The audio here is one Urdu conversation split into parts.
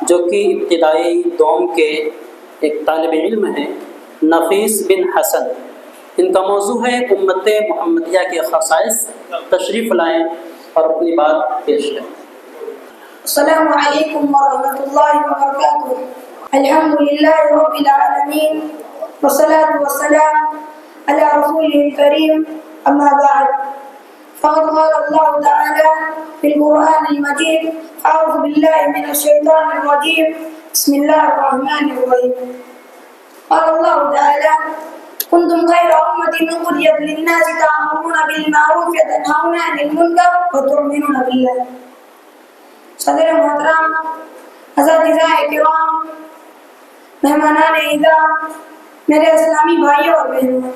جو کہ ابتدائی دوم کے ایک طالب علم ہیں نفیس بن حسن، ان کا موضوع ہے امت محمدیہ کے خصائص۔ تشریف لائیں اور اپنی بات پیش کریں۔ السلام علیکم ورحمۃ اللہ وبرکاتہ۔ الحمد للہ رب العالمین والصلاة والسلام علی رسولہ الکریم، اما بعد فقد قال اللہ تعالی فی القرآن المجید اعوذ باللہ من الشیطان الرجیم بسم اللہ الرحمن الرحیم۔ قال اللہ تعالی کنتم خیر امۃ اخرجت للناس تأمرون بالمعروف وتنہون عن المنکر وتؤمنون باللہ۔ صدر محترم، اساتذہ کرام، مہمانان اعزاز، میرے اسلامی بھائیوں اور بہنوں،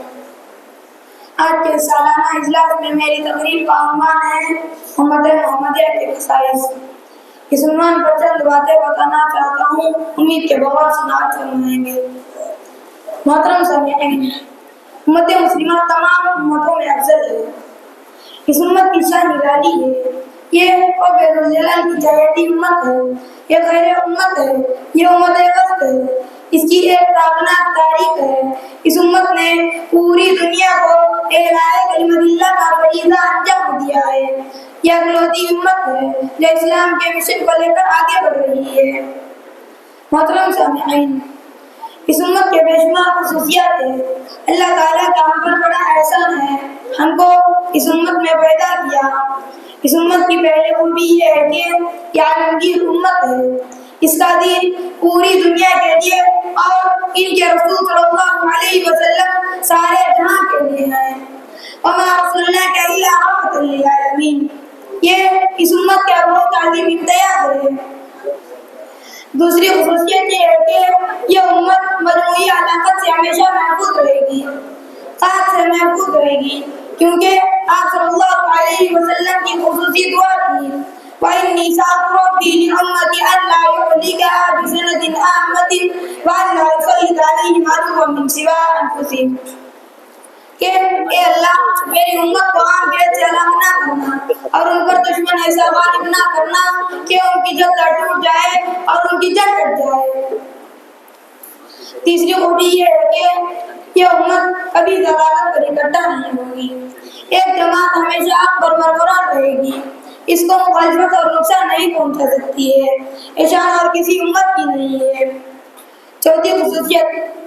آج کے سالانہ اجلاس میں میری تقریر کا عنوان ہے امت محمدیہ کے خصائص۔ اس عنوان پر چند باتیں بتانا چاہتا ہوں، امید کے بغور سماعت فرمائیں گے۔ محترم سامعین، امت مسلمہ تمام امتوں میں افضل ہے۔ اس امت کی شان نرالی ہے۔ یہ رب الجلال کی چہیتی امت ہے، یہ خیر امت ہے، یہ امت وسط ہے۔ اس کی ایک تابناک تاریخ ہے۔ اس امت نے پوری دنیا کو اعلاء کلمت اللہ کا فریضہ انجام دیا ہے۔ یہ اکلوتی امت ہے جو اسلام کے مشن کو لے کر آگے بڑھ رہی ہے۔ محترم سامعین، اس امت کے بے شمار خصوصیات ہیں۔ اللہ تعالیٰ کا ہم پر بڑا احسان ہے، ہم کو اس امت میں پیدا کیا۔ اس امت کی پہلی خوبی یہ ہے کہ یہ عالمگیر امت ہے۔ اس کا دین پوری دنیا کے لیے اور ان کے رسول صلی اللہ علیہ وسلم سارے جہاں کے لیے ہے۔ وما ارسلناک الا رحمۃ للعالمین، یہ اس امت کا بہت عظیم امتیاز ہے۔ دوسری خصوصیت یہ ہے کہ یہ امت مجموعی علاقت سے ہمیشہ محفوظ رہے گی، خاص سے محفوظ رہے گی، کیونکہ آپ صلی اللہ علیہ وسلم کی خصوصی دعا تھی وَإِنِّي سَأَدْعُو رَبِّي لِأُمَّتِي أَلَّا يُهْلِكَهَا بِسَنَةٍ عَامَّةٍ وَأَلَّا يُسَلِّطَ عَلَيْهِمْ عَدُوًّا مِّن سِوَىٰ أَنفُسِهِمْ، کہ اے اللہ میری امت کو عام گیس سے ہلاک نہ کرنا اور ان پر دشمن ایسا غالب نہ کرنا کہ ان کی جگہ ٹوٹ جائے اور ان کی جڑ کٹ جائے۔ تیسری خوبی یہ ہے کہ یہ امت کبھی ضلالت پر اکٹھا نہیں ہوگی۔ ایک جماعت ہمیشہ حق پر برقرار رہے گی، اس کو مخالفت اور نقصان نہیں پہنچا سکتی ہے۔ یہ شان اور کسی امت کی نہیں ہے۔ چوتھی خصوصیت،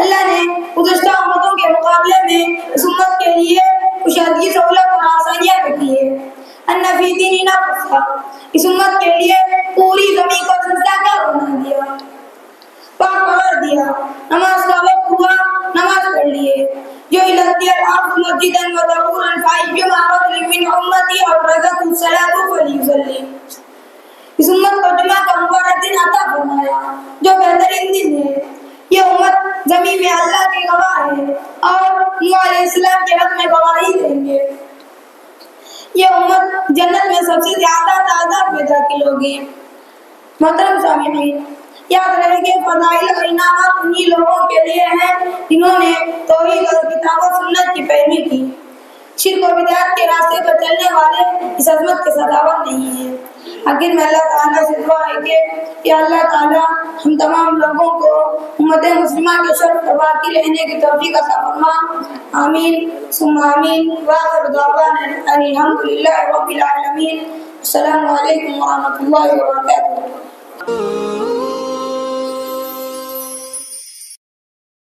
اللہ نے گزشتہ امتوں کے مقابلے میں اس امت کے لیے کشادگی، سہولت اور آسانیاں رکھی ہے۔ ان فی دیننا یسرا، اس امت کے لیے پوری زمین کو سجدہ گاہ بنا دیا، پاک قرار دیا، نماز کا وقت ہوا نماز پڑھ لیے۔ جو التی الارض مسجدا وطہورا فایما رجل من امتی ابرزت الصلاۃ فلیصلی، اس امت کو جمعہ کا مبارک دن عطا فرمایا جو بہترین دن ہے۔ یہ امت زمین میں اللہ کے گواہ ہے اور نوح علیہ السلام کے حق میں گواہی دیں گے۔ یہ امت جنت میں سب سے زیادہ تعداد میں داخل ہوگی۔ محترم سامعین، یاد رہے کہ فضائل اور انعامات انہی لوگوں کے لیے ہیں جنہوں نے توحید اور کتاب و سنت کی پیروی کی۔ شرک و بدعت کے راستے پر چلنے والے اس عظمت کے سزاوار نہیں ہیں۔ آخر میں اللہ تعالیٰ سے دعا ہے کہ اللہ تعالیٰ ہم تمام لوگوں کو امت مسلمہ کے شرف پر باقی رہنے کی توفیق عطا فرما، آمین ثم آمین۔ وآخر دعوانا الحمد للہ رب العالمین۔ السلام علیکم ورحمۃ اللہ وبرکاتہ۔